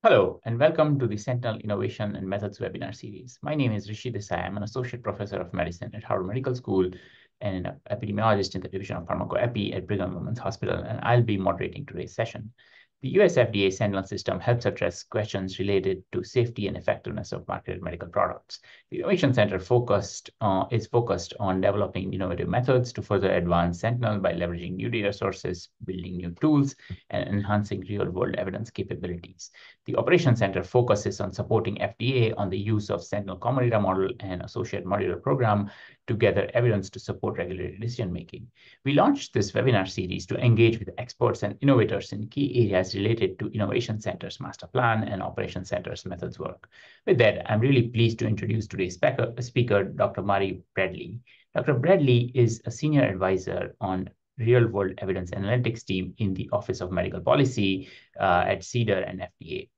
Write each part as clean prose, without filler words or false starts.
Hello, and welcome to the Sentinel Innovation and Methods webinar series. My name is Rishi Desai. I'm an associate professor of medicine at Harvard Medical School and an epidemiologist in the division of pharmacoepi at Brigham and Women's Hospital, and I'll be moderating today's session. The US FDA Sentinel system helps address questions related to safety and effectiveness of marketed medical products. The Innovation Center is focused on developing innovative methods to further advance Sentinel by leveraging new data sources, building new tools, and enhancing real-world evidence capabilities. The Operations Center focuses on supporting FDA on the use of Sentinel Common Data Model and associated modular program to gather evidence to support regulatory decision-making. We launched this webinar series to engage with experts and innovators in key areas related to Innovation Center's master plan and Operations Center's methods work. With that, I'm really pleased to introduce today's speaker, Dr. Mari Bradley. Dr. Bradley is a senior advisor on real-world evidence analytics team in the Office of Medical Policy at CDER and FDA.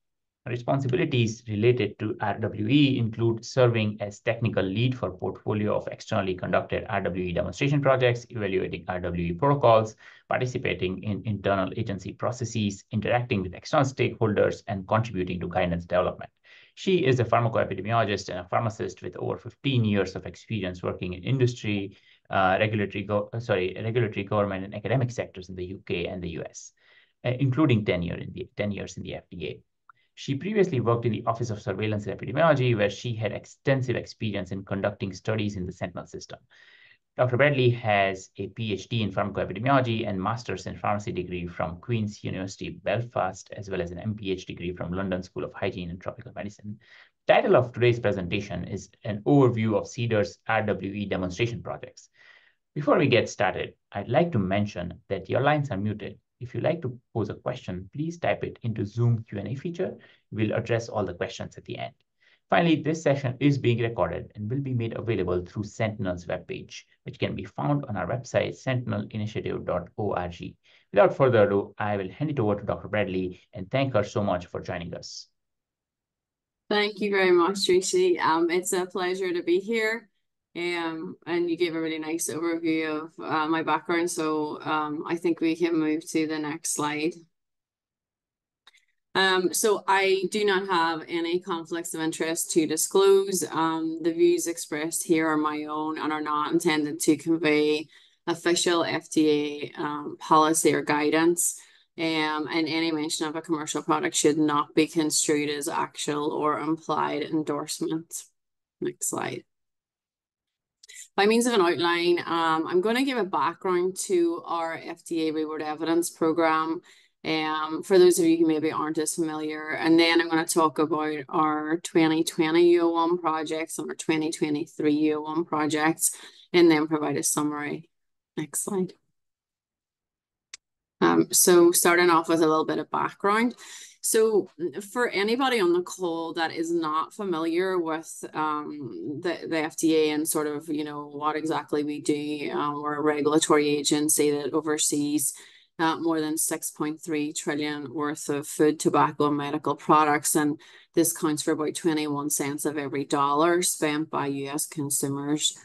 Responsibilities related to RWE include serving as technical lead for portfolio of externally conducted RWE demonstration projects, evaluating RWE protocols, participating in internal agency processes, interacting with external stakeholders, and contributing to guidance development. She is a pharmacoepidemiologist and a pharmacist with over 15 years of experience working in industry, regulatory, government, and academic sectors in the UK and the US, including 10 years in the FDA. She previously worked in the Office of Surveillance and Epidemiology, where she had extensive experience in conducting studies in the Sentinel system. Dr. Bradley has a PhD in pharmacoepidemiology and master's in pharmacy degree from Queen's University Belfast, as well as an MPH degree from London School of Hygiene and Tropical Medicine. The title of today's presentation is an overview of CDER's RWE demonstration projects. Before we get started, I'd like to mention that your lines are muted. If you'd like to pose a question, please type it into Zoom Q&A feature. We'll address all the questions at the end. Finally, this session is being recorded and will be made available through Sentinel's webpage, which can be found on our website, sentinelinitiative.org. Without further ado, I will hand it over to Dr. Bradley and thank her so much for joining us. Thank you very much, Tracy. It's a pleasure to be here. And you gave a really nice overview of my background, so I think we can move to the next slide. So I do not have any conflicts of interest to disclose. The views expressed here are my own and are not intended to convey official FDA policy or guidance. And any mention of a commercial product should not be construed as actual or implied endorsement. Next slide. By means of an outline, I'm going to give a background to our FDA real-world evidence program for those of you who maybe aren't as familiar. And then I'm going to talk about our 2020 U01 projects and our 2023 U01 projects, and then provide a summary. Next slide. So starting off with a little bit of background. So for anybody on the call that is not familiar with the FDA and sort of, what exactly we do, we're a regulatory agency that oversees more than 6.3 trillion worth of food, tobacco, and medical products. And this counts for about 21 cents of every dollar spent by US consumers.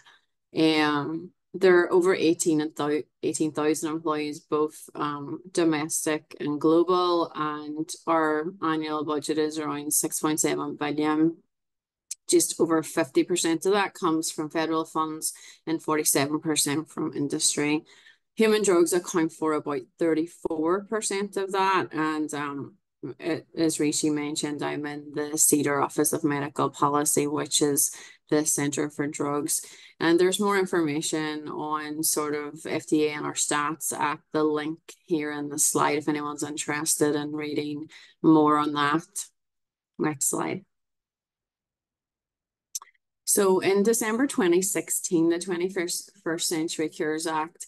There are over 18,000 employees, both domestic and global, and our annual budget is around 6.7 billion. Just over 50% of that comes from federal funds and 47% from industry. Human drugs account for about 34% of that, and as Rishi mentioned, I'm in the CDER Office of Medical Policy, which is the Center for Drugs. And there's more information on sort of FDA and our stats at the link here in the slide if anyone's interested in reading more on that. Next slide. So in December 2016, the 21st Century Cures Act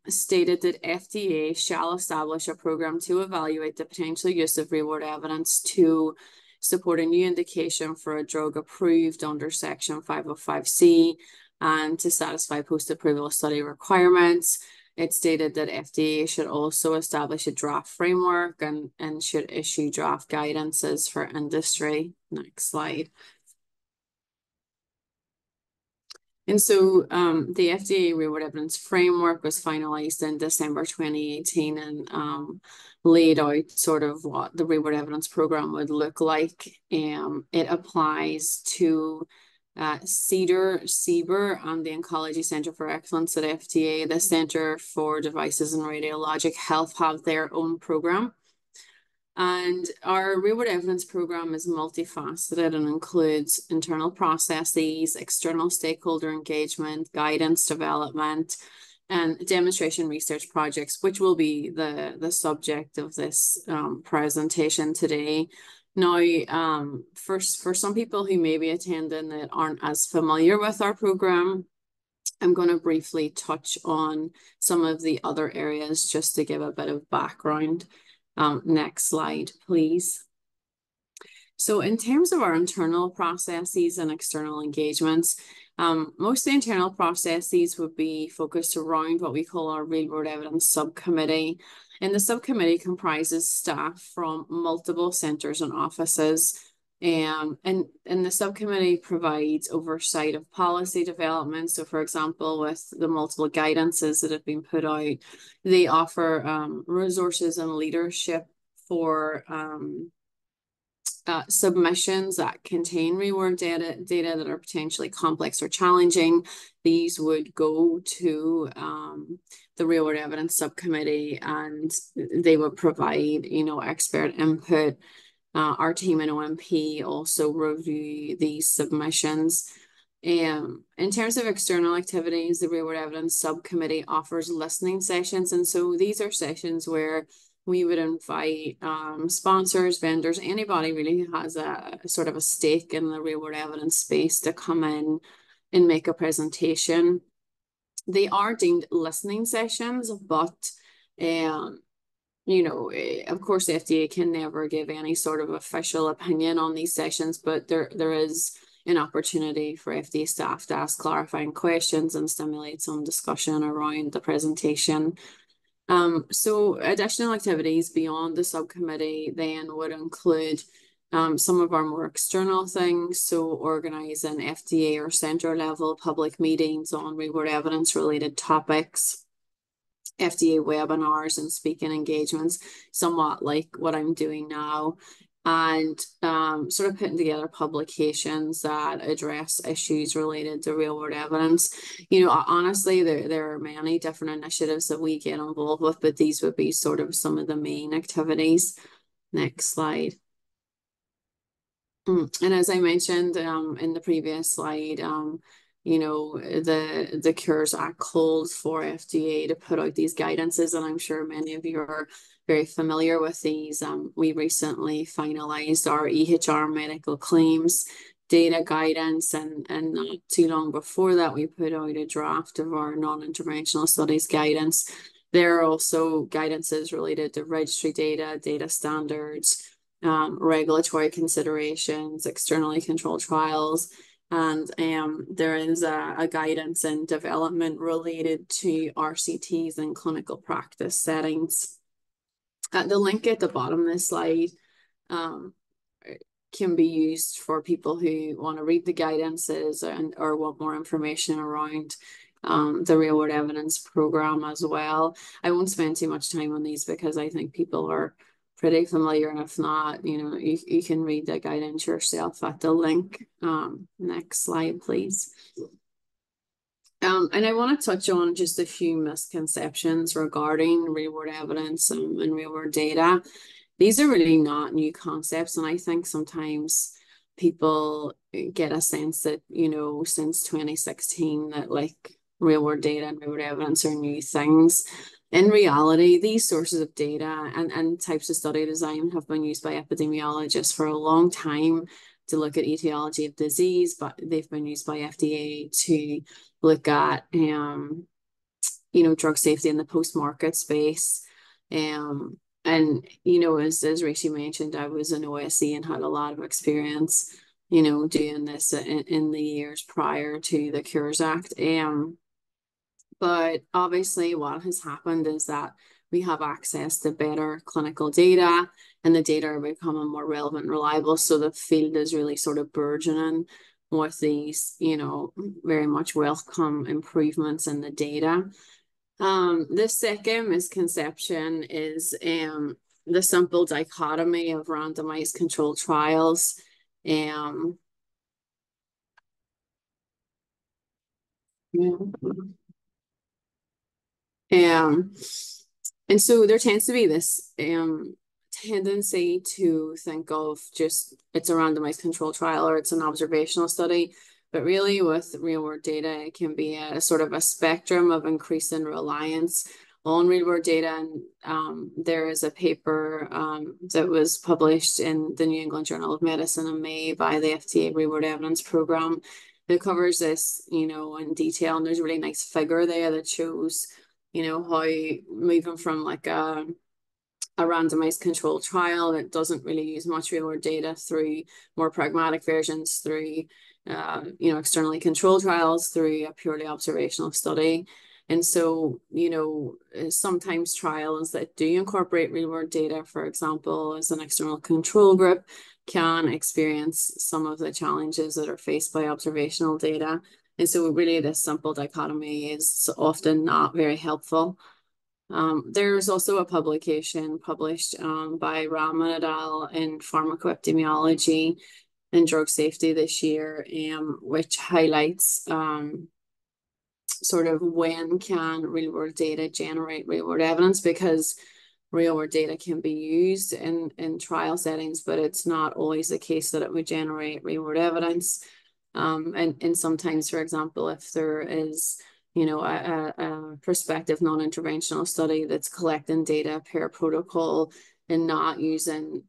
stated that FDA shall establish a program to evaluate the potential use of real-world evidence to support a new indication for a drug approved under Section 505C and to satisfy post-approval study requirements. It stated that FDA should also establish a draft framework and should issue draft guidances for industry. Next slide. And so the FDA real-world evidence framework was finalized in December 2018 and laid out sort of what the real-world evidence program would look like. It applies to CDER, and the Oncology Center for Excellence at FDA. The Center for Devices and Radiologic Health have their own program. And our real-world evidence program is multifaceted and includes internal processes, external stakeholder engagement, guidance development, and demonstration research projects, which will be the subject of this presentation today. Now, for some people who may be attending that aren't as familiar with our program, I'm going to briefly touch on some of the other areas just to give a bit of background. Next slide, please. So in terms of our internal processes and external engagements, most of the internal processes would be focused around what we call our real-world evidence subcommittee. And the subcommittee comprises staff from multiple centers and offices. And the subcommittee provides oversight of policy development. So for example, with the multiple guidances that have been put out, they offer resources and leadership for submissions that contain real-world data that are potentially complex or challenging. These would go to the real-world evidence subcommittee, and they would provide, expert input. Our team in OMP also review these submissions. In terms of external activities, the real-world evidence subcommittee offers listening sessions, and so these are sessions where we would invite sponsors, vendors, anybody really who has a sort of a stake in the real-world evidence space to come in and make a presentation. They are deemed listening sessions, but of course, the FDA can never give any sort of official opinion on these sessions, but there is an opportunity for FDA staff to ask clarifying questions and stimulate some discussion around the presentation. So additional activities beyond the subcommittee then would include some of our more external things. So organizing FDA or center level public meetings on real-world evidence related topics, FDA webinars and speaking engagements, somewhat like what I'm doing now, and sort of putting together publications that address issues related to real-world evidence. Honestly, there are many different initiatives that we get involved with, but these would be sort of some of the main activities. Next slide. And as I mentioned in the previous slide, the Cures Act called for FDA to put out these guidances, and I'm sure many of you are very familiar with these. We recently finalized our EHR medical claims data guidance, and not too long before that, we put out a draft of our non-interventional studies guidance. There are also guidances related to registry data standards, regulatory considerations, externally controlled trials, and there is a guidance and development related to RCTs and clinical practice settings. The link at the bottom of this slide can be used for people who want to read the guidances or want more information around the real-world evidence program as well. I won't spend too much time on these because I think people are pretty familiar, and if not, you can read the guidance yourself at the link. Next slide, please. And I want to touch on just a few misconceptions regarding real-world evidence and real-world data. These are really not new concepts, and I think sometimes people get a sense that, since 2016 that like real-world data and real-world evidence are new things. In reality, these sources of data and types of study design have been used by epidemiologists for a long time to look at etiology of disease, but they've been used by FDA to look at, drug safety in the post-market space. And, as Rishi mentioned, I was an OSE and had a lot of experience, doing this in the years prior to the Cures Act. But obviously what has happened is that we have access to better clinical data, and the data are becoming more relevant and reliable. So the field is really sort of burgeoning with these, very much welcome improvements in the data. The second misconception is the simple dichotomy of randomized controlled trials. And so there tends to be this tendency to think of just it's a randomized controlled trial or it's an observational study. But really with real world data, it can be a sort of a spectrum of increasing reliance on real world data. And there is a paper that was published in the New England Journal of Medicine in May by the FDA Real World Evidence Program that covers this, in detail. And there's a really nice figure there that shows, how moving from like a randomized controlled trial that doesn't really use much real world data through more pragmatic versions, through externally controlled trials, through a purely observational study. And so, sometimes trials that do incorporate real world data, for example, as an external control group, can experience some of the challenges that are faced by observational data. And so really this simple dichotomy is often not very helpful. There's also a publication published by Rahman et al. In Pharmacoepidemiology and Drug Safety this year, which highlights sort of when can real world data generate real world evidence, because real world data can be used in trial settings, but it's not always the case that it would generate real world evidence. And sometimes, for example, if there is a prospective non-interventional study that's collecting data per protocol and not using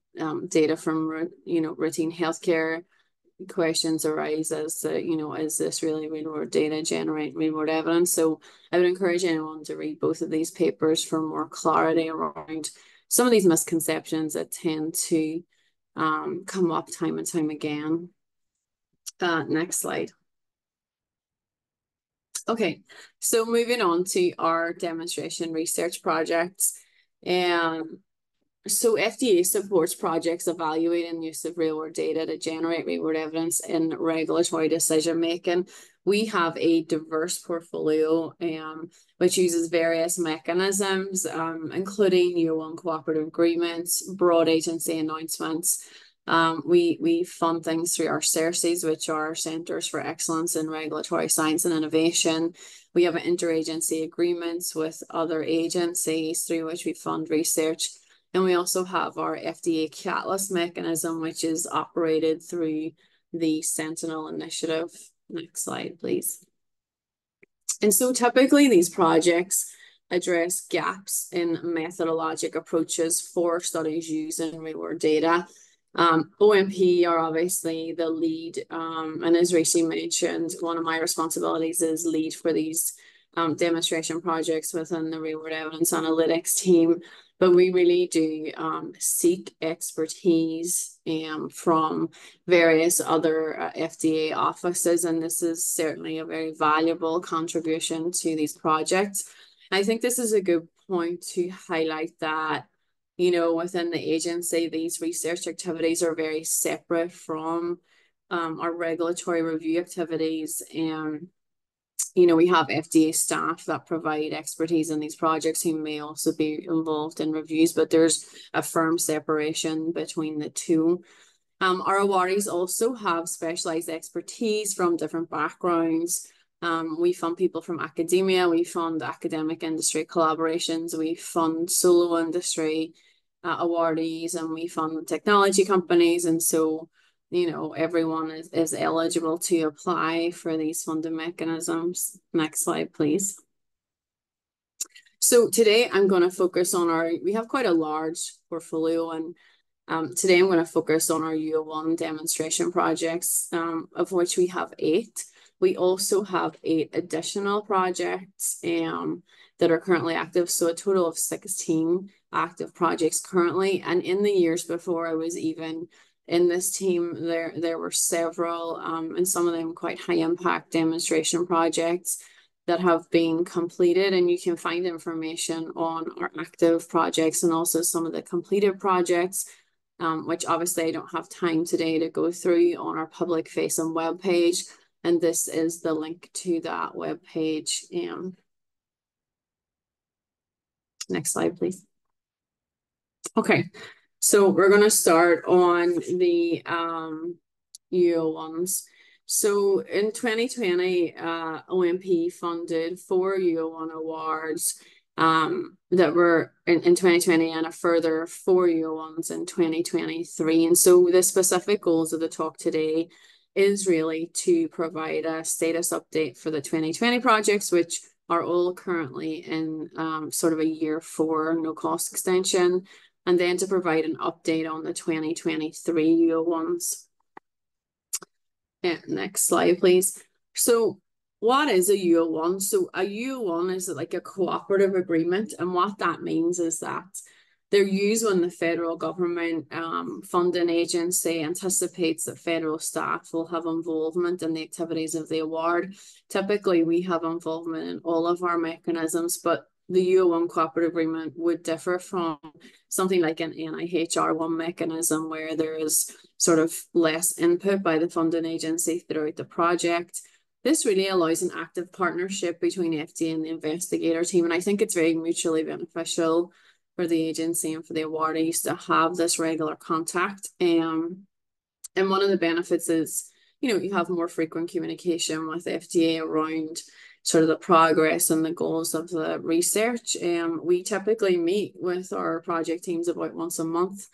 data from routine healthcare, questions arise as to, is this really real world data generate real world evidence? So I would encourage anyone to read both of these papers for more clarity around some of these misconceptions that tend to come up time and time again. Next slide. Okay, so moving on to our demonstration research projects. So FDA supports projects evaluating use of real-world data to generate real-world evidence in regulatory decision-making. We have a diverse portfolio which uses various mechanisms, including year one cooperative agreements, broad agency announcements. We fund things through our CERCs, which are Centers for Excellence in Regulatory Science and Innovation. We have interagency agreements with other agencies through which we fund research. And we also have our FDA Catalyst mechanism, which is operated through the Sentinel Initiative. Next slide, please. And so typically these projects address gaps in methodologic approaches for studies using real-world data. OMP are obviously the lead, and as Rishi mentioned, one of my responsibilities is lead for these demonstration projects within the real-world evidence analytics team. But we really do seek expertise from various other FDA offices, and this is certainly a very valuable contribution to these projects. I think this is a good point to highlight that, within the agency, these research activities are very separate from our regulatory review activities. We have FDA staff that provide expertise in these projects who may also be involved in reviews, but there's a firm separation between the two. Our awardees also have specialized expertise from different backgrounds. We fund people from academia, we fund academic industry collaborations, we fund solo industry awardees, and we fund technology companies. And so everyone is eligible to apply for these funding mechanisms. Next slide, please. So today I'm going to focus on we have quite a large portfolio, and today I'm going to focus on our year one demonstration projects, of which we have 8. We also have 8 additional projects that are currently active, so a total of 16 active projects currently. And in the years before I was even in this team, there were several, and some of them quite high impact demonstration projects that have been completed. And you can find information on our active projects and also some of the completed projects which obviously I don't have time today to go through on our public facing webpage. And this is the link to that webpage. Next slide, please. Okay, so we're going to start on the UO1s. So in 2020, OMP funded 4 UO1 awards that were in 2020 and a further 4 UO1s in 2023. And so the specific goals of the talk today is really to provide a status update for the 2020 projects, which are all currently in sort of a year 4 no cost extension, and then to provide an update on the 2023 UO1s. Next slide, please. So what is a UO1? So a UO1 is like a cooperative agreement, and what that means is that they're used when the federal government funding agency anticipates that federal staff will have involvement in the activities of the award. Typically, we have involvement in all of our mechanisms, but the UO1 cooperative agreement would differ from something like an NIHR1 mechanism where there is sort of less input by the funding agency throughout the project. This really allows an active partnership between FDA and the investigator team, and I think it's very mutually beneficial for the agency and for the awardees to have this regular contact. And one of the benefits is, you have more frequent communication with FDA around sort of the progress and the goals of the research. We typically meet with our project teams about once a month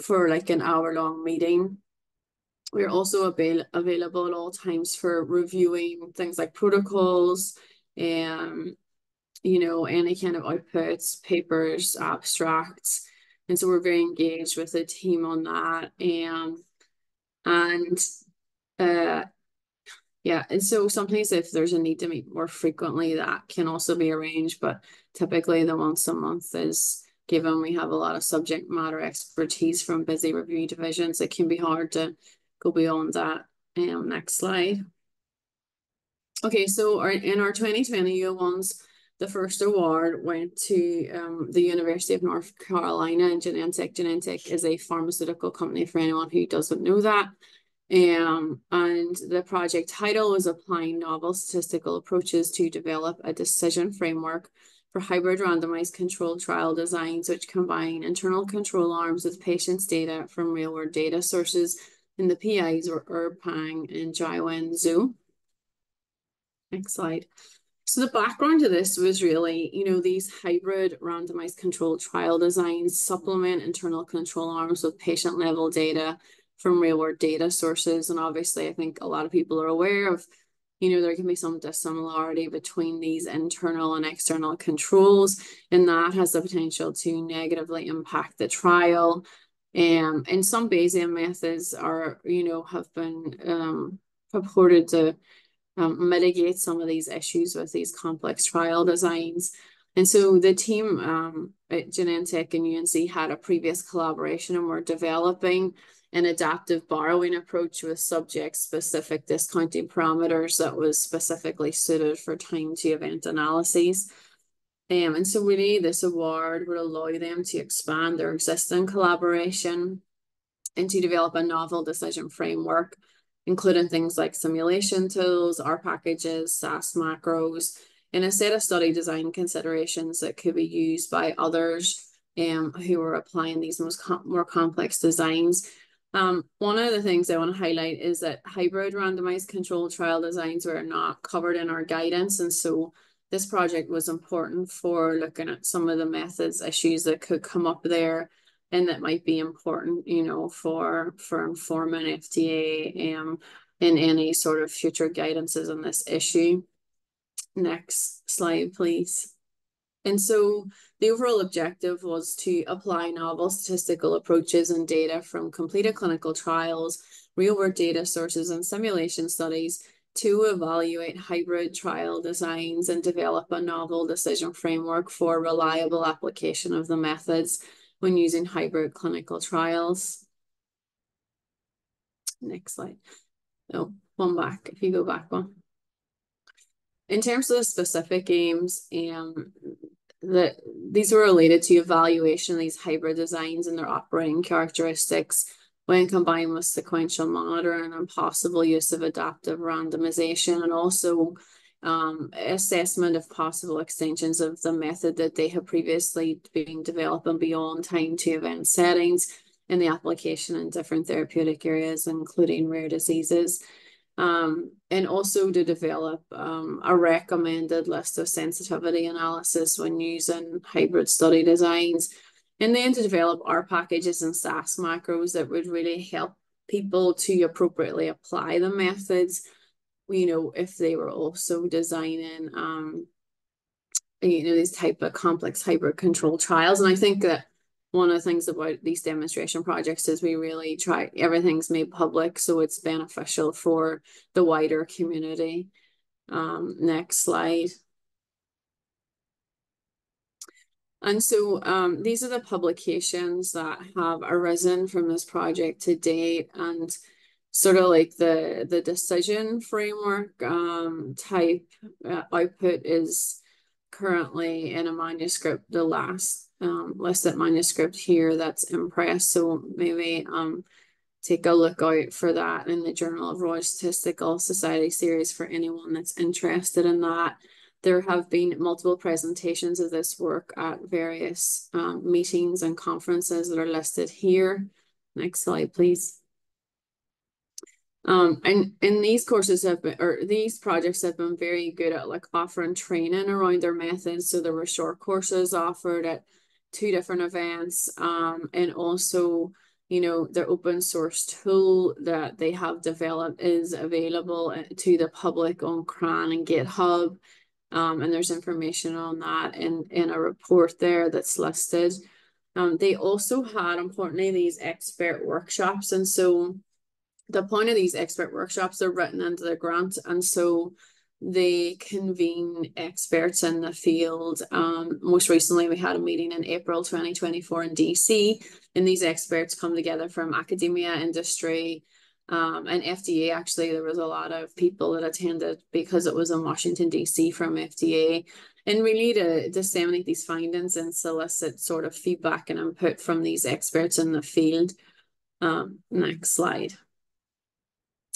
for like an hour-long meeting. We're also available at all times for reviewing things like protocols, any kind of outputs, papers, abstracts. And so we're very engaged with the team on that. And so sometimes if there's a need to meet more frequently, that can also be arranged, but typically the once a month is given. We have a lot of subject matter expertise from busy review divisions. It can be hard to go beyond that. Next slide. Okay, so in our 2020 UO1s, the first award went to the University of North Carolina and Genentech. Genentech is a pharmaceutical company for anyone who doesn't know that. And the project title was Applying Novel Statistical Approaches to Develop a Decision Framework for Hybrid Randomized Controlled Trial Designs, which combine internal control arms with patients' data from real-world data sources. And the PIs were Pang and Jaiwen Zhu. Next slide. So the background to this was really, these hybrid randomized controlled trial designs supplement internal control arms with patient-level data from real-world data sources. And obviously, I think a lot of people are aware of, there can be some dissimilarity between these internal and external controls, and that has the potential to negatively impact the trial. And some Bayesian methods are, have been purported to mitigate some of these issues with these complex trial designs. And so the team at Genentech and UNC had a previous collaboration and were developing an adaptive borrowing approach with subject-specific discounting parameters that was specifically suited for time to event analyses. And so really this award would allow them to expand their existing collaboration and to develop a novel decision framework, including things like simulation tools, R packages, SAS macros, and a set of study design considerations that could be used by others who are applying these more complex designs. One of the things I want to highlight is that hybrid randomized controlled trial designs were not covered in our guidance. And so this project was important for looking at some of the methods issues that could come up there and that might be important, for informing FDA in any sort of future guidances on this issue. Next slide, please. And so the overall objective was to apply novel statistical approaches and data from completed clinical trials, real-world data sources, and simulation studies to evaluate hybrid trial designs and develop a novel decision framework for reliable application of the methods when using hybrid clinical trials. Next slide. Oh, one back, if you go back one. In terms of the specific aims, these were related to evaluation of these hybrid designs and their operating characteristics when combined with sequential monitoring and possible use of adaptive randomization, and also assessment of possible extensions of the method that they have previously been developing beyond time to event settings in the application in different therapeutic areas, including rare diseases. And also to develop a recommended list of sensitivity analysis when using hybrid study designs, and then to develop R packages and SAS macros that would really help people to appropriately apply the methods, if they were also designing, these type of complex hybrid control trials. And I think that one of the things about these demonstration projects is we really try, everything's made public, so it's beneficial for the wider community. Next slide. And so these are the publications that have arisen from this project to date, and sort of like the decision framework type output is currently in a manuscript, the last listed manuscript here that's impress. So maybe take a look out for that in the Journal of Royal Statistical Society series for anyone that's interested in that. There have been multiple presentations of this work at various meetings and conferences that are listed here. Next slide, please. And these courses have been, or these projects have been very good at like offering training around their methods. So there were short courses offered at 2 different events, and also, their open source tool that they have developed is available to the public on CRAN and GitHub. And there's information on that in a report there that's listed. They also had, importantly, these expert workshops. And so the point of these expert workshops are written into the grant, and so they convene experts in the field. Most recently, we had a meeting in April 2024 in DC, and these experts come together from academia, industry, and FDA. Actually, there was a lot of people that attended because it was in Washington, DC from FDA, and really to disseminate these findings and solicit sort of feedback and input from these experts in the field. Next slide.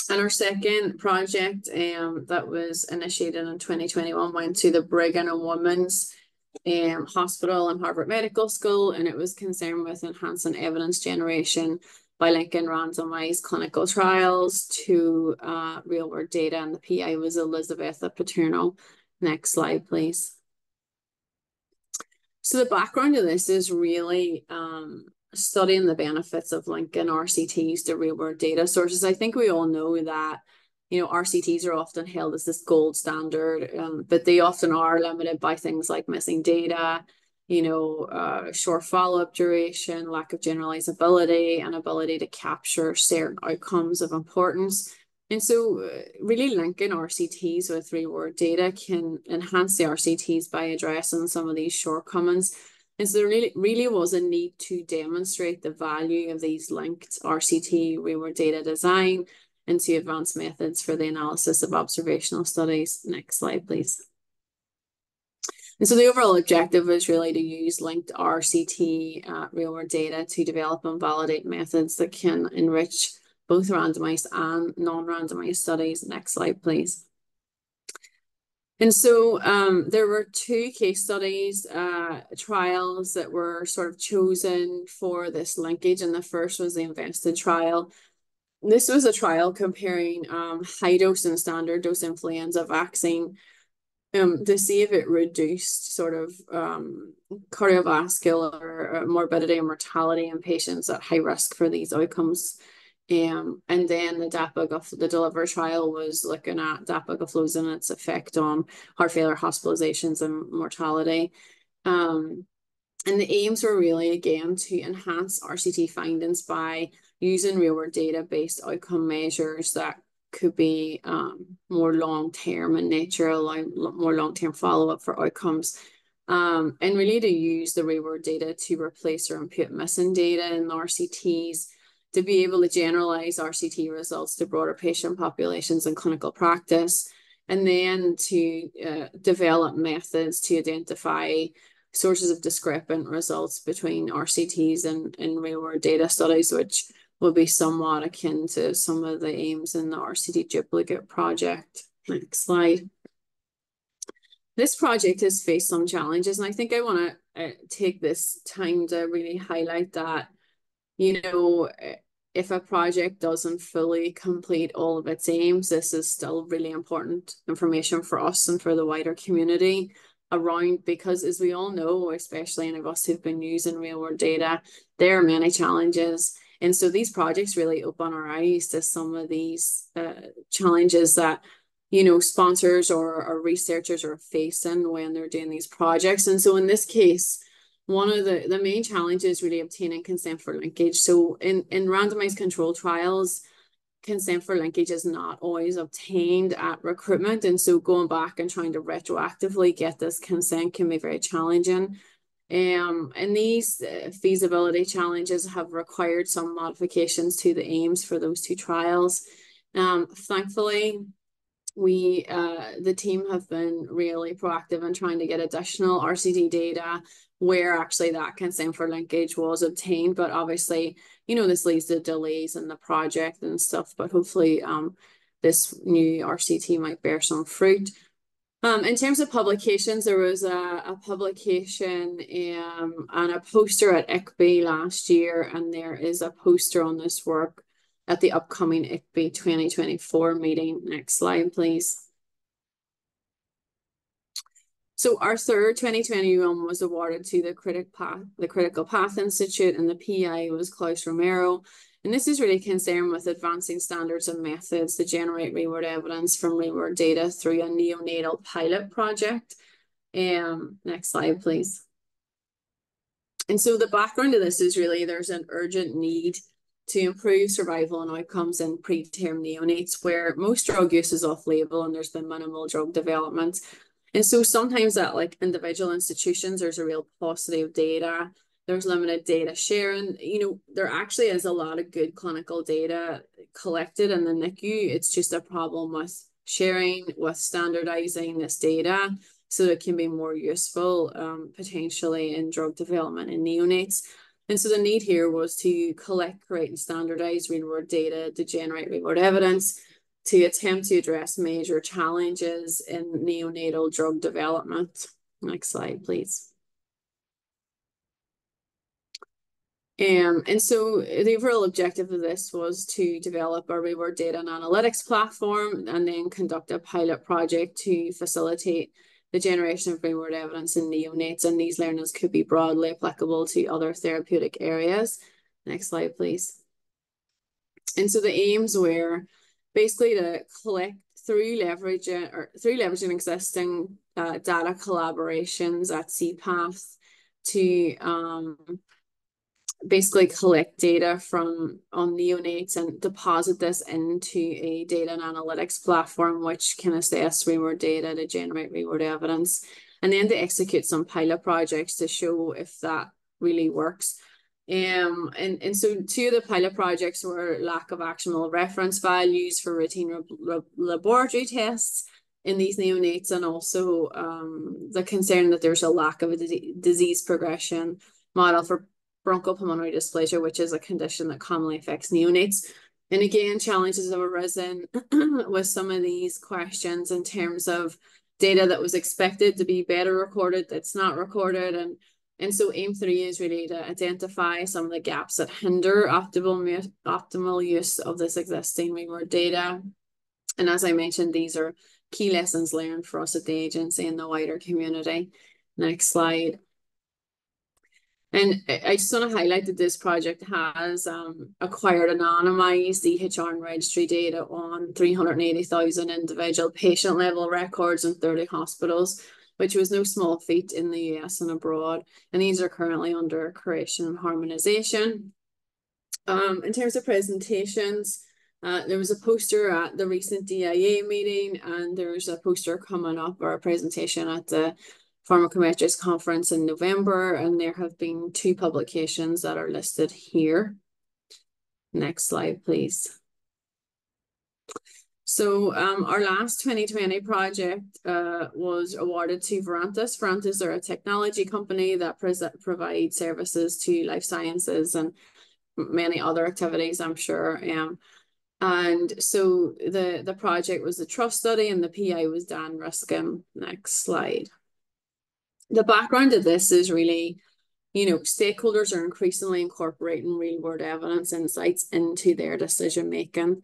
And our second project that was initiated in 2021 went to the Brigham and Women's Hospital and Harvard Medical School, and it was concerned with enhancing evidence generation by linking randomized clinical trials to real-world data, and the PI was Elizabeth Paterno. Next slide, please. So the background of this is really studying the benefits of linking RCTs to real-world data sources. I think we all know that, RCTs are often held as this gold standard, but they often are limited by things like missing data, short follow-up duration, lack of generalizability, and ability to capture certain outcomes of importance. And so really linking RCTs with real-world data can enhance the RCTs by addressing some of these shortcomings. And so there really was a need to demonstrate the value of these linked RCT real-world data design and to advance methods for the analysis of observational studies. Next slide, please. And so the overall objective was really to use linked RCT real-world data to develop and validate methods that can enrich both randomized and non-randomized studies. Next slide, please. And so there were 2 case studies, trials that were sort of chosen for this linkage. And the first was the INVESTED trial. This was a trial comparing high dose and standard dose influenza vaccine to see if it reduced sort of cardiovascular morbidity and mortality in patients at high risk for these outcomes. And then the DELIVER trial was looking at dapagliflozin and its effect on heart failure hospitalizations and mortality. And the aims were really, again, to enhance RCT findings by using real-world data-based outcome measures that could be more long-term in nature, allowing more long-term follow-up for outcomes. And really to use the real-world data to replace or input missing data in the RCTs, to be able to generalize RCT results to broader patient populations and clinical practice, and then to develop methods to identify sources of discrepant results between RCTs and real-world data studies, which will be somewhat akin to some of the aims in the RCT duplicate project. Next slide. This project has faced some challenges, and I think I want to take this time to really highlight that, you know, if a project doesn't fully complete all of its aims, this is still really important information for us and for the wider community around, because as we all know, especially any of us who've been using real-world data, there are many challenges. And so these projects really open our eyes to some of these challenges that, you know, sponsors or researchers are facing when they're doing these projects. And so in this case, one of the main challenges is really obtaining consent for linkage. So in randomized control trials, consent for linkage is not always obtained at recruitment. And so going back and trying to retroactively get this consent can be very challenging. And these feasibility challenges have required some modifications to the aims for those two trials. Thankfully, the team have been really proactive in trying to get additional RCT data where actually that consent for linkage was obtained. But obviously, you know, this leads to delays in the project and stuff, but hopefully this new RCT might bear some fruit. In terms of publications, there was a publication and a poster at ICB last year, and there is a poster on this work at the upcoming ICB 2024 meeting. Next slide, please. So our third 2021 was awarded to the Critical Path Institute, and the PI was Klaus Romero. And this is really concerned with advancing standards and methods to generate real-world evidence from real-world data through a neonatal pilot project. Next slide, please. And so the background to this is really there's an urgent need to improve survival and outcomes in preterm neonates where most drug use is off-label and there's been minimal drug development. And so sometimes at like individual institutions, there's a real paucity of data. There's limited data sharing. You know, there actually is a lot of good clinical data collected in the NICU. It's just a problem with sharing, with standardizing this data so that it can be more useful potentially in drug development in neonates. And so the need here was to collect, create, and standardize real-world data to generate real-world evidence to attempt to address major challenges in neonatal drug development. Next slide, please. And so the overall objective of this was to develop a real-world data and analytics platform and then conduct a pilot project to facilitate the generation of real-world evidence in neonates, and these learnings could be broadly applicable to other therapeutic areas. Next slide, please. And so the aims were basically to collect through leveraging existing data collaborations at CPath to basically collect data on neonates and deposit this into a data and analytics platform, which can assess real-world data to generate real-world evidence, and then to execute some pilot projects to show if that really works. And so two of the pilot projects were lack of actionable reference values for routine laboratory tests in these neonates, and also the concern that there's a lack of a disease progression model for bronchopulmonary dysplasia, which is a condition that commonly affects neonates. And again, challenges have arisen with some of these questions in terms of data that was expected to be better recorded that's not recorded. And so aim 3 is really to identify some of the gaps that hinder optimal use of this existing real-world data. And as I mentioned, these are key lessons learned for us at the agency and the wider community. Next slide. And I just want to highlight that this project has acquired anonymized EHR and registry data on 380,000 individual patient level records in 30 hospitals, which was no small feat in the US and abroad. And these are currently under creation and harmonization. In terms of presentations, there was a poster at the recent DIA meeting, and there's a poster coming up or a presentation at the Pharmacometrics conference in November, and there have been 2 publications that are listed here. Next slide, please. So our last 2020 project was awarded to Verantis. Verantis are a technology company that provides services to life sciences and many other activities, I'm sure. And so the project was a trust study, and the PI was Dan Ruskin. Next slide. The background of this is really, stakeholders are increasingly incorporating real-world evidence insights into their decision making.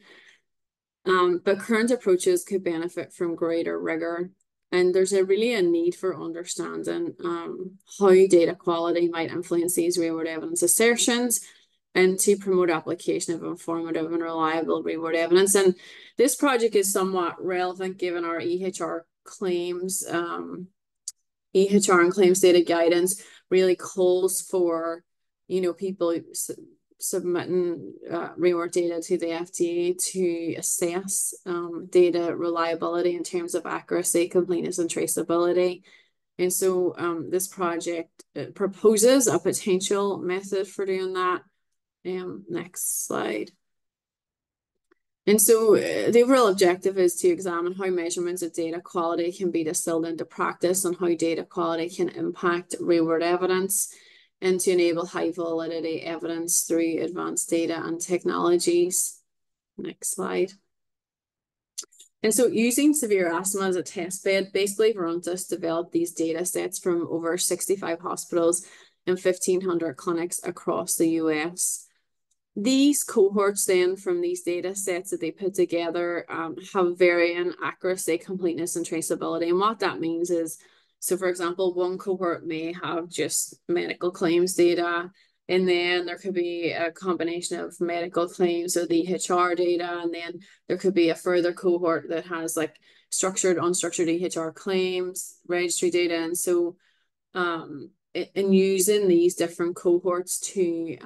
But current approaches could benefit from greater rigor. And there's really a need for understanding how data quality might influence these real-world evidence assertions, and to promote application of informative and reliable real-world evidence. And this project is somewhat relevant given our EHR claims, EHR and claims data guidance really calls for, people submitting real-world data to the FDA to assess data reliability in terms of accuracy, completeness, and traceability. And so this project proposes a potential method for doing that. Next slide. And so the overall objective is to examine how measurements of data quality can be distilled into practice and how data quality can impact real-world evidence, and to enable high validity evidence through advanced data and technologies. Next slide. And so using severe asthma as a test bed, basically Verantis developed these data sets from over 65 hospitals and 1,500 clinics across the US. These cohorts then from these data sets that they put together have varying accuracy, completeness, and traceability. And what that means is, so for example, one cohort may have just medical claims data, and then there could be a combination of medical claims or the EHR data, and then there could be a further cohort that has like structured, unstructured EHR claims, registry data. And so and using these different cohorts to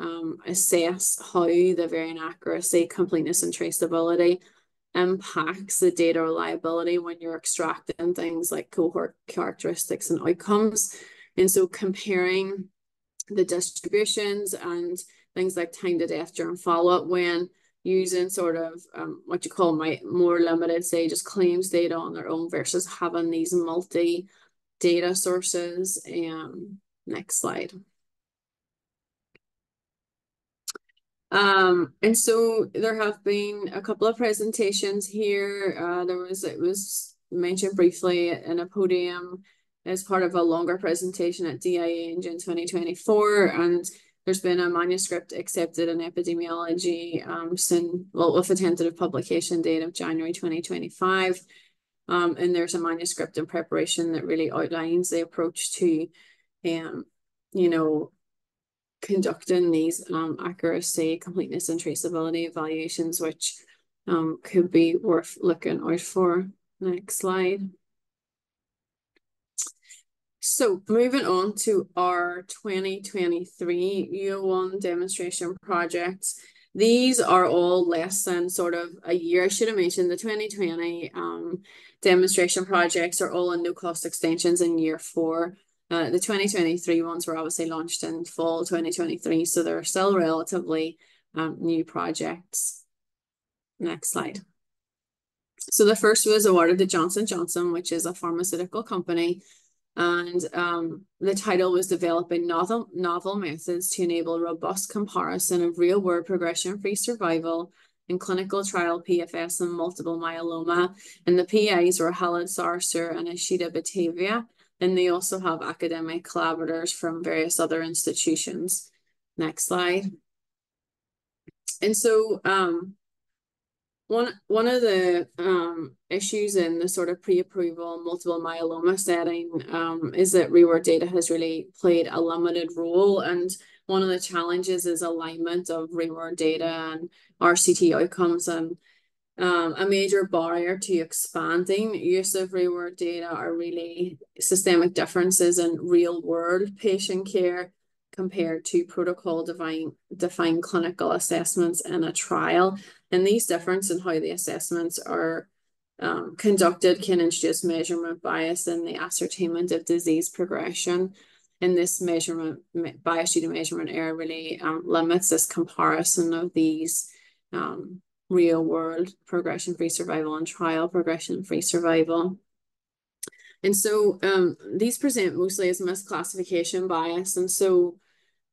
assess how the varying accuracy, completeness, and traceability impacts the data reliability when you're extracting things like cohort characteristics and outcomes. And so comparing the distributions and things like time to death during follow-up when using sort of what you call more limited, say, just claims data on their own versus having these multi-data sources. Next slide. And so there have been a couple of presentations here. It was mentioned briefly in a podium as part of a longer presentation at DIA in June 2024. And there's been a manuscript accepted in epidemiology with a tentative publication date of January 2025. And there's a manuscript in preparation that really outlines the approach to conducting these accuracy, completeness, and traceability evaluations, which could be worth looking out for. Next slide. So moving on to our 2023 U01 demonstration projects. These are all less than sort of a year. I should have mentioned the 2020 demonstration projects are all in no-cost extensions in year 4. The 2023 ones were obviously launched in fall 2023, so they're still relatively new projects. Next slide. So the first was awarded to Johnson & Johnson, which is a pharmaceutical company. And the title was developing novel methods to enable robust comparison of real-world progression-free survival in clinical trial PFS and multiple myeloma. And the PIs were Khaled Sarsour and Ashita Batavia. And they also have academic collaborators from various other institutions. Next slide. And so one of the issues in the sort of pre-approval multiple myeloma setting is that real-world data has really played a limited role. And one of the challenges is alignment of real-world data and RCT outcomes. And a major barrier to expanding use of real-world data are really systemic differences in real-world patient care compared to protocol-defined clinical assessments in a trial. And these differences in how the assessments are conducted can introduce measurement bias in the ascertainment of disease progression. And this measurement bias due to measurement error really limits this comparison of these real world progression-free survival and trial progression-free survival. And so these present mostly as misclassification bias. And so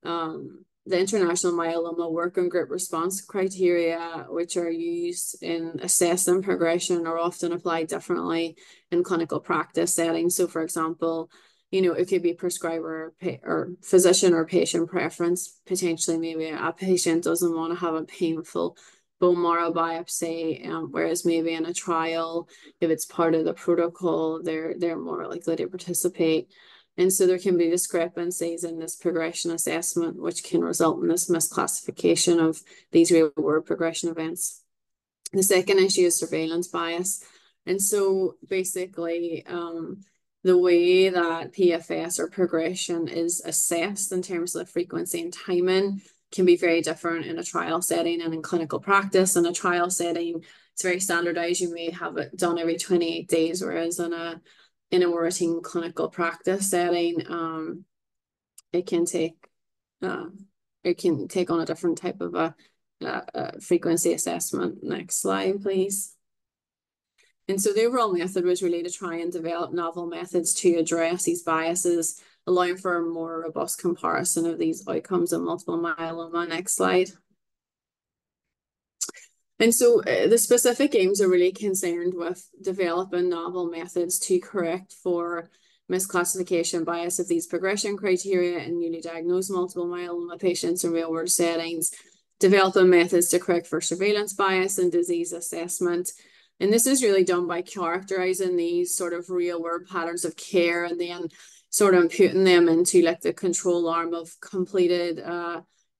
the International Myeloma Working Group response criteria, which are used in assessing progression, are often applied differently in clinical practice settings. So, for example, it could be prescriber or physician or patient preference. Potentially, maybe a patient doesn't want to have a painful bone marrow biopsy, whereas maybe in a trial, if it's part of the protocol, they're more likely to participate. And so there can be discrepancies in this progression assessment, which can result in this misclassification of these real-world progression events. The second issue is surveillance bias. And so basically, the way that PFS or progression is assessed in terms of frequency and timing can be very different in a trial setting and in clinical practice. In a trial setting, it's very standardized. You may have it done every 28 days, whereas in a more routine clinical practice setting, it can take on a different type of a frequency assessment. Next slide, please. And so the overall method was really to try and develop novel methods to address these biases, allowing for a more robust comparison of these outcomes in multiple myeloma. Next slide. And so the specific aims are really concerned with developing novel methods to correct for misclassification bias of these progression criteria in newly diagnosed multiple myeloma patients in real-world settings, developing methods to correct for surveillance bias and disease assessment. And this is really done by characterizing these sort of real-world patterns of care and then sort of putting them into like the control arm of completed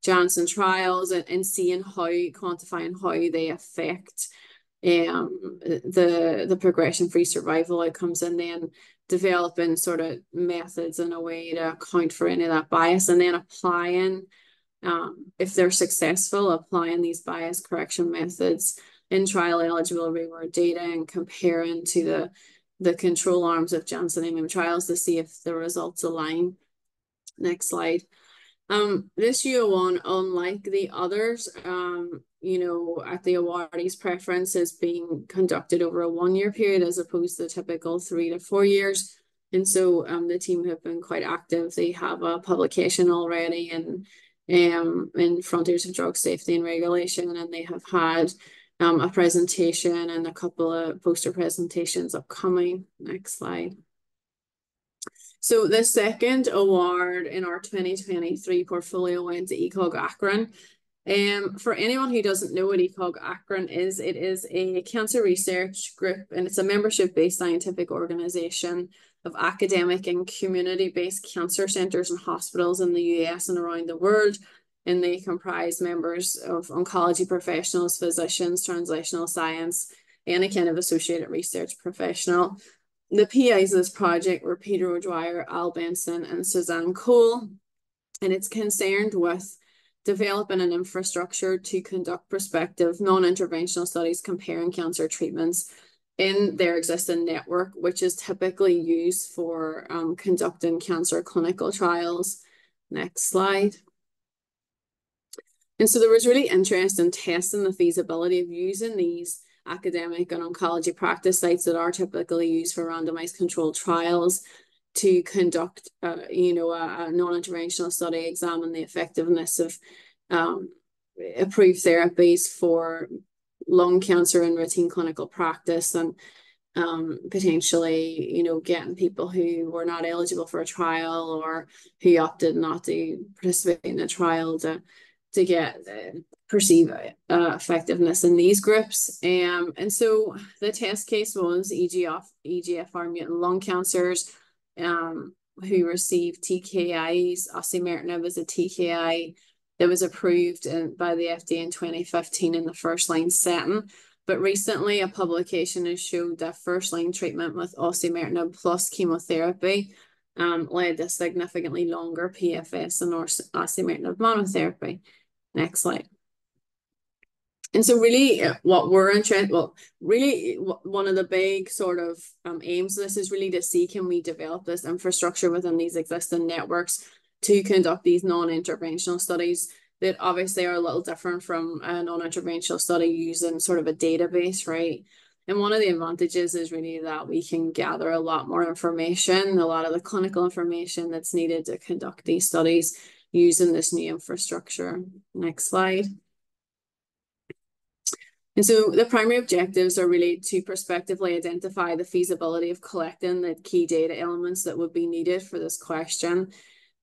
Janssen trials and seeing quantifying how they affect the progression-free survival outcomes, and then developing sort of methods in a way to account for any of that bias, and then applying, if they're successful, applying these bias correction methods in trial eligible real-world data and comparing to the control arms of Janssen MM trials to see if the results align. Next slide. This U01, unlike the others, at the awardees' preference is being conducted over a 1-year period as opposed to the typical 3 to 4 years. And so the team have been quite active. They have a publication already in Frontiers of Drug Safety and Regulation, and they have had a presentation and a couple of poster presentations upcoming. Next slide. So the second award in our 2023 portfolio went to ECOG Akron. For anyone who doesn't know what ECOG Akron is, it is a cancer research group, and it's a membership-based scientific organization of academic and community-based cancer centers and hospitals in the US and around the world. And they comprise members of oncology professionals, physicians, translational science, and a kind of associated research professional. The PIs of this project were Peter O'Dwyer, Al Benson, and Suzanne Cole, and it's concerned with developing an infrastructure to conduct prospective non-interventional studies comparing cancer treatments in their existing network, which is typically used for conducting cancer clinical trials. Next slide. And so there was really interest in testing the feasibility of using these academic and oncology practice sites that are typically used for randomized controlled trials to conduct, a non-interventional study, examine the effectiveness of approved therapies for lung cancer in routine clinical practice, and potentially, getting people who were not eligible for a trial or who opted not to participate in a trial to get perceive effectiveness in these groups. And so the test case was EGFR mutant lung cancers who received TKIs. Osimertinib is a TKI that was approved by the FDA in 2015 in the first-line setting. But recently, a publication has showed that first-line treatment with osimertinib plus chemotherapy led to significantly longer PFS than osimertinib monotherapy. Next slide. And so really what we're interested, one of the big sort of aims of this is really to see, can we develop this infrastructure within these existing networks to conduct these non-interventional studies that obviously are a little different from a non-interventional study using sort of a database, right? And one of the advantages is really that we can gather a lot more information, a lot of the clinical information that's needed to conduct these studies using this new infrastructure. Next slide. And so the primary objectives are really to prospectively identify the feasibility of collecting the key data elements that would be needed for this question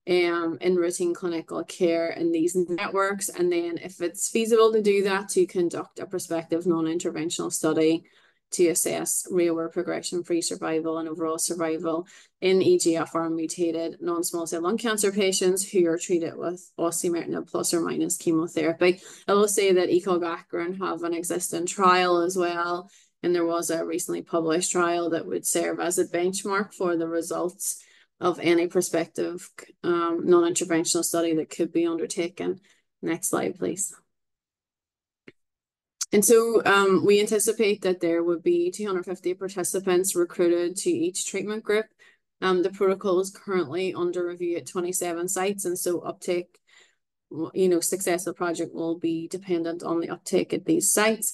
in routine clinical care in these networks. And then if it's feasible to do that, to conduct a prospective non-interventional study to assess real-world progression-free survival and overall survival in EGFR mutated non-small cell lung cancer patients who are treated with osimertinib plus or minus chemotherapy. I will say that ECOG have an existing trial as well, and there was a recently published trial that would serve as a benchmark for the results of any prospective non-interventional study that could be undertaken. Next slide, please. And so we anticipate that there would be 250 participants recruited to each treatment group. The protocol is currently under review at 27 sites, and so uptake, success of the project will be dependent on the uptake at these sites.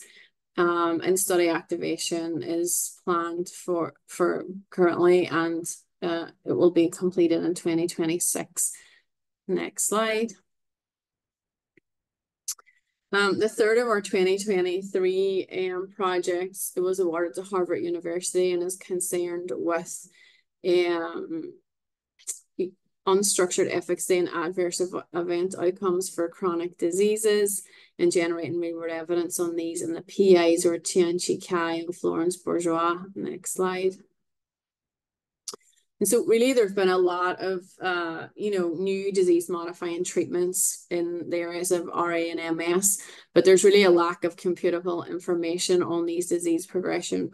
And study activation is planned for currently, and it will be completed in 2026. Next slide. The third of our 2023 projects, it was awarded to Harvard University and is concerned with unstructured efficacy and adverse event outcomes for chronic diseases and generating real-world evidence on these. And the PIs are Tianchi Kai and Florence Bourgeois. Next slide. And so really there's been a lot of, new disease-modifying treatments in the areas of RA and MS, but there's really a lack of computable information on these disease progression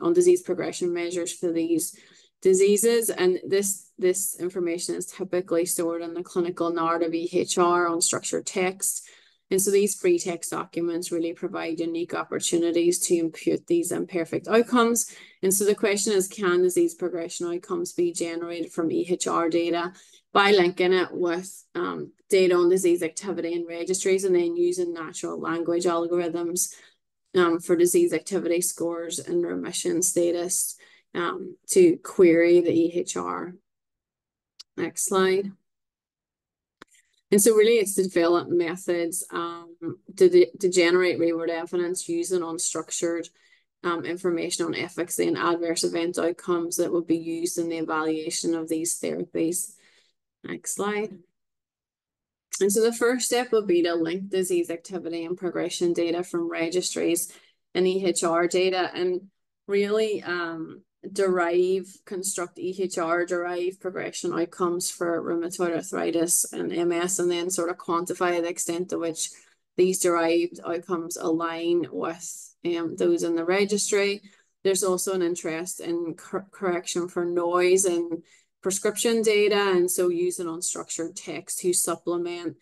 measures for these diseases. And this information is typically stored in the clinical narrative EHR on structured text. And so these free text documents really provide unique opportunities to impute these imperfect outcomes. And so the question is, can disease progression outcomes be generated from EHR data by linking it with data on disease activity in registries and then using natural language algorithms for disease activity scores and remission status to query the EHR. Next slide. And so really it's to develop methods to generate real-world evidence using unstructured information on efficacy and adverse event outcomes that will be used in the evaluation of these therapies. Next slide. And so the first step will be to link disease activity and progression data from registries and EHR data and really construct EHR derived progression outcomes for rheumatoid arthritis and MS, and then sort of quantify the extent to which these derived outcomes align with those in the registry. There's also an interest in correction for noise and prescription data, and so using unstructured text to supplement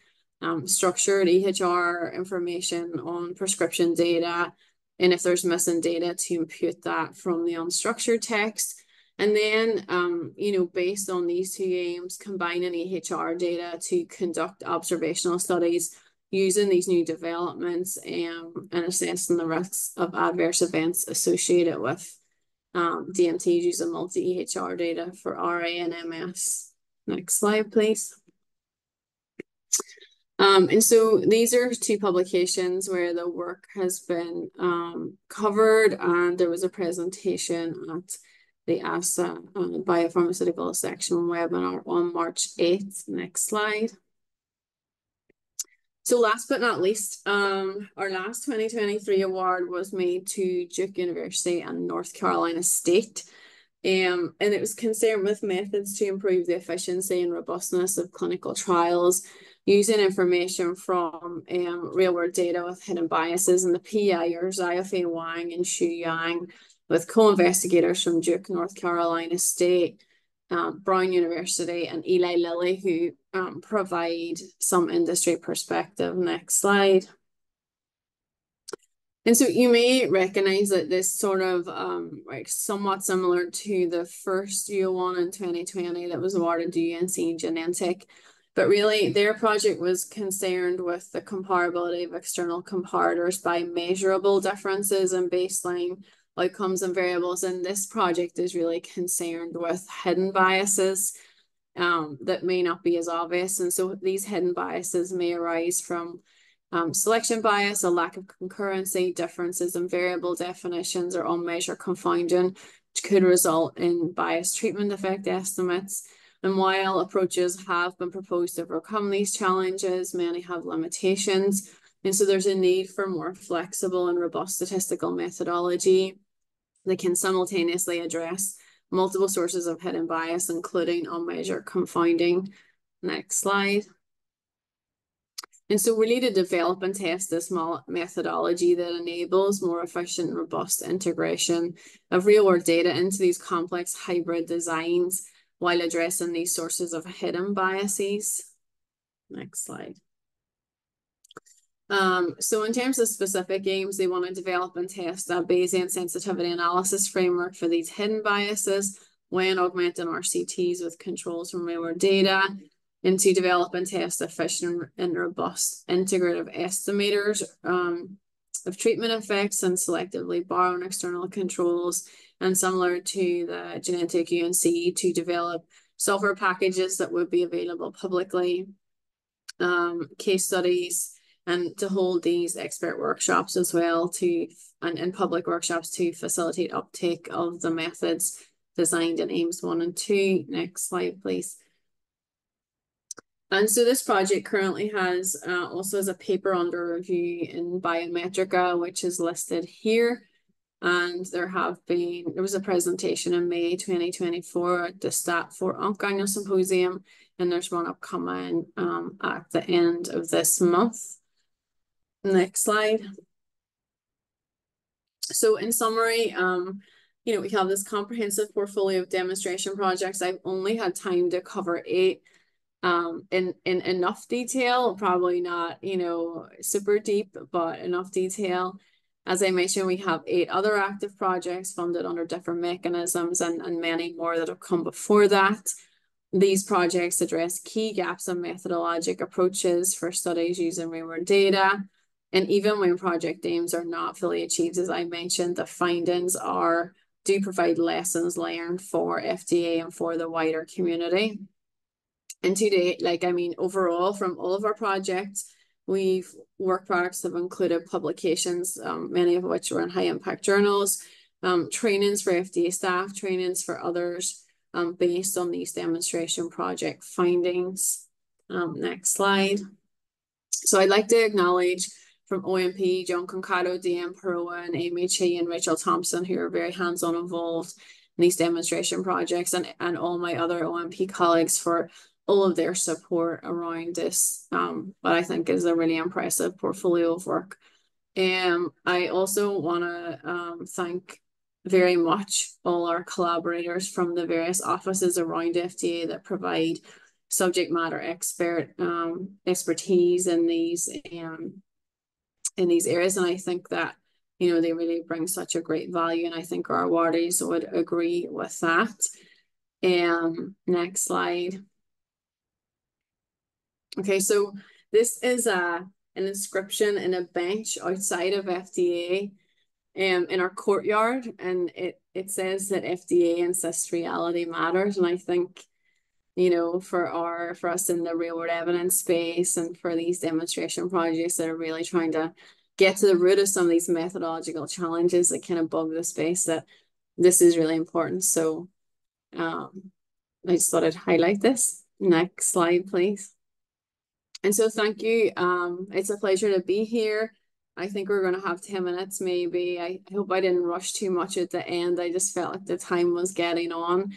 structured EHR information on prescription data, and if there's missing data, to impute that from the unstructured text. And then, based on these two aims, combining EHR data to conduct observational studies using these new developments and assessing the risks of adverse events associated with DMTs using multi-EHR data for RA and MS. Next slide, please. And so these are two publications where the work has been covered, and there was a presentation at the ASA Biopharmaceutical Section webinar on March 8th. Next slide. So last but not least, our last 2023 award was made to Duke University and North Carolina State. And it was concerned with methods to improve the efficiency and robustness of clinical trials using information from real-world data with hidden biases. And the PI are Xiaofei Wang and Xu Yang, with co-investigators from Duke, North Carolina State, Brown University, and Eli Lilly, who provide some industry perspective. Next slide. And so you may recognize that this sort of somewhat similar to the first U1 in 2020 that was awarded to UNC Genentech. But really, their project was concerned with the comparability of external comparators by measurable differences in baseline outcomes and variables. And this project is really concerned with hidden biases that may not be as obvious. And so these hidden biases may arise from selection bias, a lack of concurrency, differences in variable definitions, or unmeasured confounding, which could result in biased treatment effect estimates. And while approaches have been proposed to overcome these challenges, many have limitations. And so there's a need for more flexible and robust statistical methodology that can simultaneously address multiple sources of hidden bias, including unmeasured confounding. Next slide. And so we need to develop and test this methodology that enables more efficient and robust integration of real-world data into these complex hybrid designs while addressing these sources of hidden biases. Next slide. So in terms of specific aims, they want to develop and test a Bayesian sensitivity analysis framework for these hidden biases when augmenting RCTs with controls from real-world data, and to develop and test efficient and robust integrative estimators of treatment effects and selectively borrowing external controls, and similar to the Genetic UNC, to develop software packages that would be available publicly, case studies, and to hold these expert workshops as well and public workshops to facilitate uptake of the methods designed in aims 1 and 2. Next slide, please. And so this project currently has also has a paper under review in Biometrica, which is listed here. And there was a presentation in May 2024 at the Stat4Onc Annual Symposium, and there's one upcoming at the end of this month. Next slide. So in summary, we have this comprehensive portfolio of demonstration projects. I've only had time to cover 8 in enough detail, probably not, super deep, but enough detail. As I mentioned, we have 8 other active projects funded under different mechanisms, and many more that have come before that. These projects address key gaps in methodologic approaches for studies using real-world data. And even when project aims are not fully achieved, as I mentioned, the findings do provide lessons learned for FDA and for the wider community. And to date, overall, from all of our projects, work products have included publications, many of which were in high-impact journals, trainings for FDA staff, trainings for others, based on these demonstration project findings. Next slide. So I'd like to acknowledge from OMP, John Concato, DM Perua, and AMHE, and Rachel Thompson, who are very hands-on involved in these demonstration projects, and all my other OMP colleagues for all of their support around this, what I think is a really impressive portfolio of work. I also want to thank very much all our collaborators from the various offices around FDA that provide subject matter expertise in these areas. And I think that, they really bring such a great value, and I think our awardees would agree with that. Next slide. Okay, so this is an inscription in a bench outside of FDA in our courtyard, and it says that FDA insists reality matters. And I think, for us in the real world evidence space and for these demonstration projects that are really trying to get to the root of some of these methodological challenges that kind of bug the space, that this is really important. So I just thought I'd highlight this. Next slide, please. And so thank you. It's a pleasure to be here. I think we're going to have 10 minutes maybe. I hope I didn't rush too much at the end. I just felt like the time was getting on.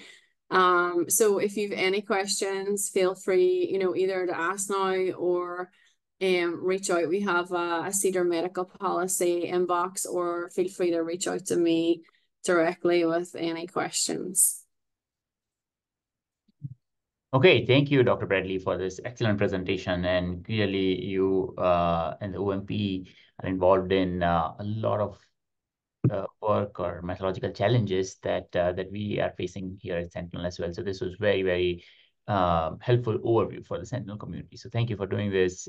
So if you've any questions, feel free, either to ask now or reach out. We have a CDER medical policy inbox, or feel free to reach out to me directly with any questions. Okay, thank you, Dr. Bradley, for this excellent presentation. And clearly, you and the OMP are involved in a lot of work or methodological challenges that we are facing here at Sentinel as well. So this was very, very helpful overview for the Sentinel community. So thank you for doing this.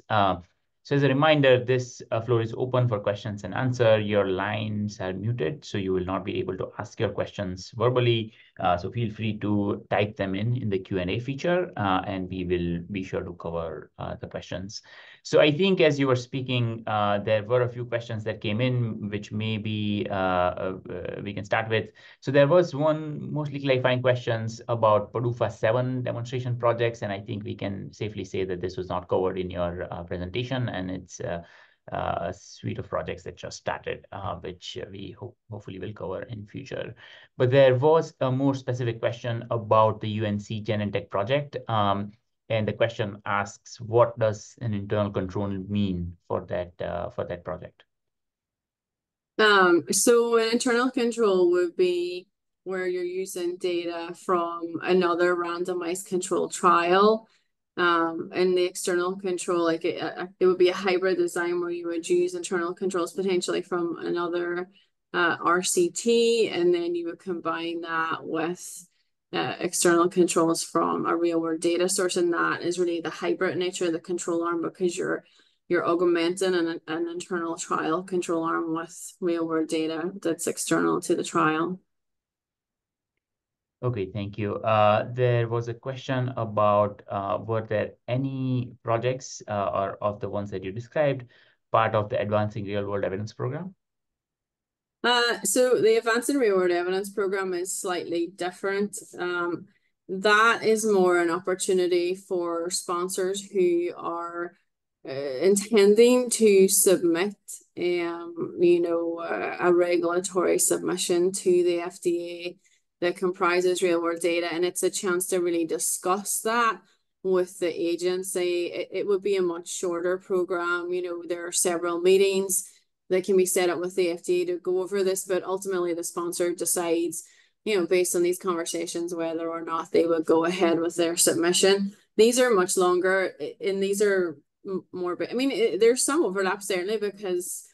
So as a reminder, this floor is open for questions and answer. Your lines are muted, so you will not be able to ask your questions verbally. So feel free to type them in the Q&A feature, and we will be sure to cover the questions. So I think as you were speaking, there were a few questions that came in, which maybe we can start with. So there was one mostly clarifying questions about PDUFA 7 demonstration projects, and I think we can safely say that this was not covered in your presentation, and it's a suite of projects that just started, which we hopefully will cover in future. But there was a more specific question about the UNC Genentech project. And the question asks, what does an internal control mean for that project? So an internal control would be where you're using data from another randomized controlled trial. And the external control, like it would be a hybrid design where you would use internal controls potentially from another RCT, and then you would combine that with external controls from a real world data source. And that is really the hybrid nature of the control arm, because you're augmenting an internal trial control arm with real world data that's external to the trial. Okay, thank you. There was a question about were there any projects or of the ones that you described part of the Advancing Real World Evidence program? So the Advancing Real World Evidence program is slightly different. That is more an opportunity for sponsors who are intending to submit, a regulatory submission to the FDA that comprises real world data, and it's a chance to really discuss that with the agency. It would be a much shorter program. There are several meetings that can be set up with the FDA to go over this, but ultimately the sponsor decides, based on these conversations, whether or not they would go ahead with their submission. These are much longer, and these are more, there's some overlap certainly, because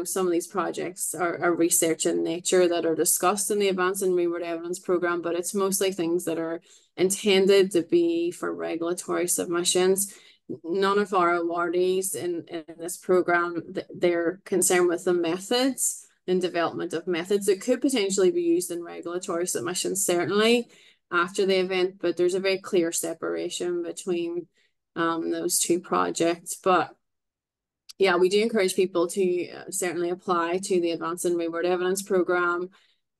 some of these projects are research in nature that are discussed in the Advancing Real World Evidence program, but it's mostly things that are intended to be for regulatory submissions. None of our awardees in this program, they're concerned with the methods and development of methods that could potentially be used in regulatory submissions, certainly after the event, but there's a very clear separation between those two projects. But yeah, we do encourage people to certainly apply to the Advancing Real World Evidence program.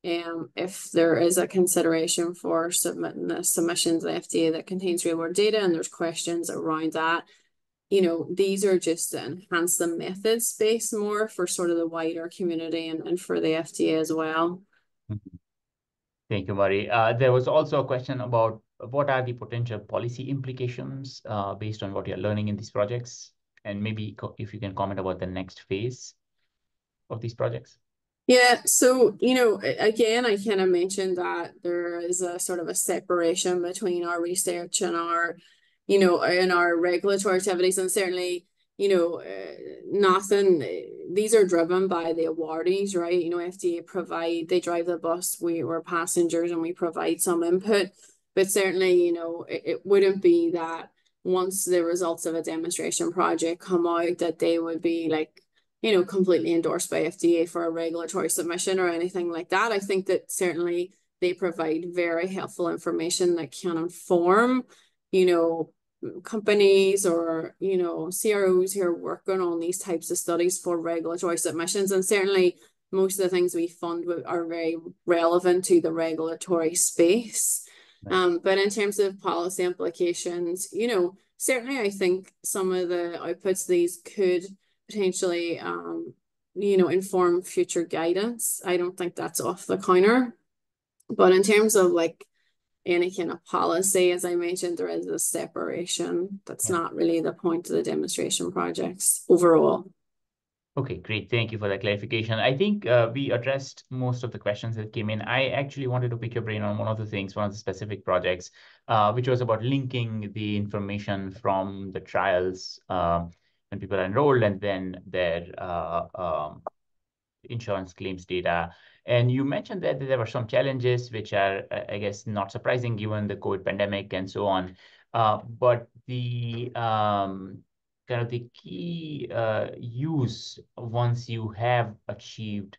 If there is a consideration for submitting a submission to the FDA that contains real world data and there's questions around that, these are just to enhance the method space more for sort of the wider community and for the FDA as well. Thank you, Murray. There was also a question about what are the potential policy implications based on what you're learning in these projects, and maybe if you can comment about the next phase of these projects. Yeah, so, again, I kind of mentioned that there is a sort of a separation between our research and our, and our regulatory activities. And certainly, these are driven by the awardees, right? FDA they drive the bus, we're passengers, and we provide some input. But certainly, it wouldn't be that once the results of a demonstration project come out that they would be like, completely endorsed by FDA for a regulatory submission or anything like that. I think that certainly they provide very helpful information that can inform, companies or, CROs who are working on these types of studies for regulatory submissions. And certainly most of the things we fund are very relevant to the regulatory space. Right. But in terms of policy implications, certainly I think some of the outputs these could potentially, inform future guidance. I don't think that's off the counter. But in terms of like any kind of policy, as I mentioned, there is a separation. That's not really the point of the demonstration projects overall. Okay, great. Thank you for that clarification. I think we addressed most of the questions that came in. I actually wanted to pick your brain on one of the specific projects, which was about linking the information from the trials when people are enrolled and then their insurance claims data. And you mentioned that there were some challenges, which are, I guess, not surprising given the COVID pandemic and so on. But the kind of the key use once you have achieved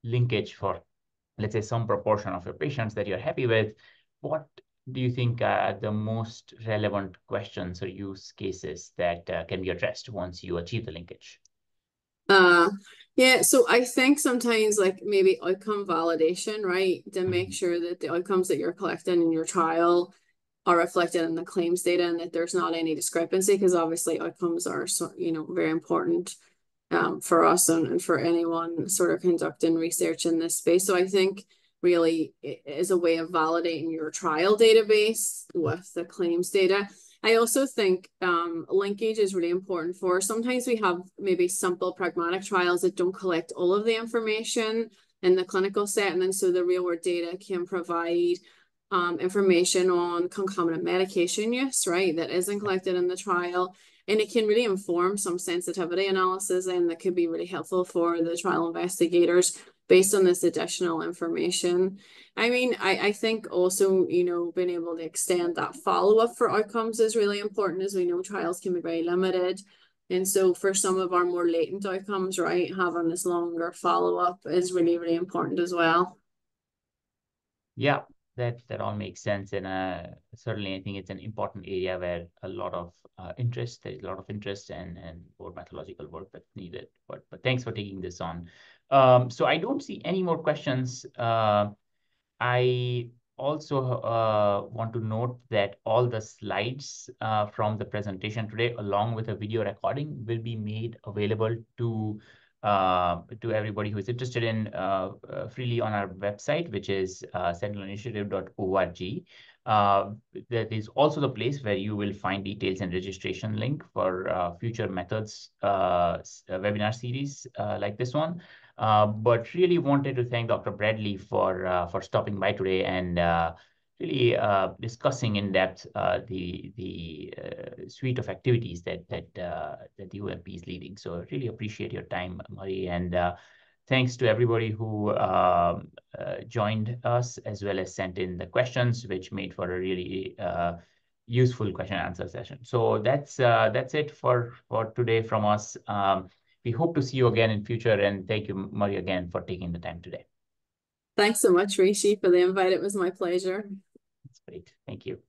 linkage for, let's say, some proportion of your patients that you're happy with, what do you think are the most relevant questions or use cases that can be addressed once you achieve the linkage? Yeah, so I think sometimes like maybe outcome validation, right? To make sure that the outcomes that you're collecting in your trial are reflected in the claims data and that there's not any discrepancy, because obviously outcomes are so, very important for us and for anyone sort of conducting research in this space. So I think really it is a way of validating your trial database with the claims data. I also think linkage is really important for sometimes we have maybe simple pragmatic trials that don't collect all of the information in the clinical set. And then so the real world data can provide information on concomitant medication use, right, that isn't collected in the trial. And it can really inform some sensitivity analysis, and that could be really helpful for the trial investigators based on this additional information. I mean, I think also, being able to extend that follow-up for outcomes is really important, as we know trials can be very limited. And so for some of our more latent outcomes, right, having this longer follow-up is really, really important as well. Yeah, that all makes sense. And certainly I think it's an important area where a lot of interest, there's a lot of interest and more methodological work that's needed. But thanks for taking this on. So I don't see any more questions. I also want to note that all the slides from the presentation today, along with a video recording, will be made available to everybody who is interested in freely on our website, which is centralinitiative.org. That is also the place where you will find details and registration link for future methods webinar series like this one. But really wanted to thank Dr. Bradley for stopping by today and really discussing in depth the suite of activities that the UMP is leading. So really appreciate your time, Murray, and thanks to everybody who joined us as well as sent in the questions, which made for a really useful question and answer session. So that's it for today from us. We hope to see you again in future, and thank you, Murray, again for taking the time today. Thanks so much, Rishi, for the invite. It was my pleasure. That's great. Thank you.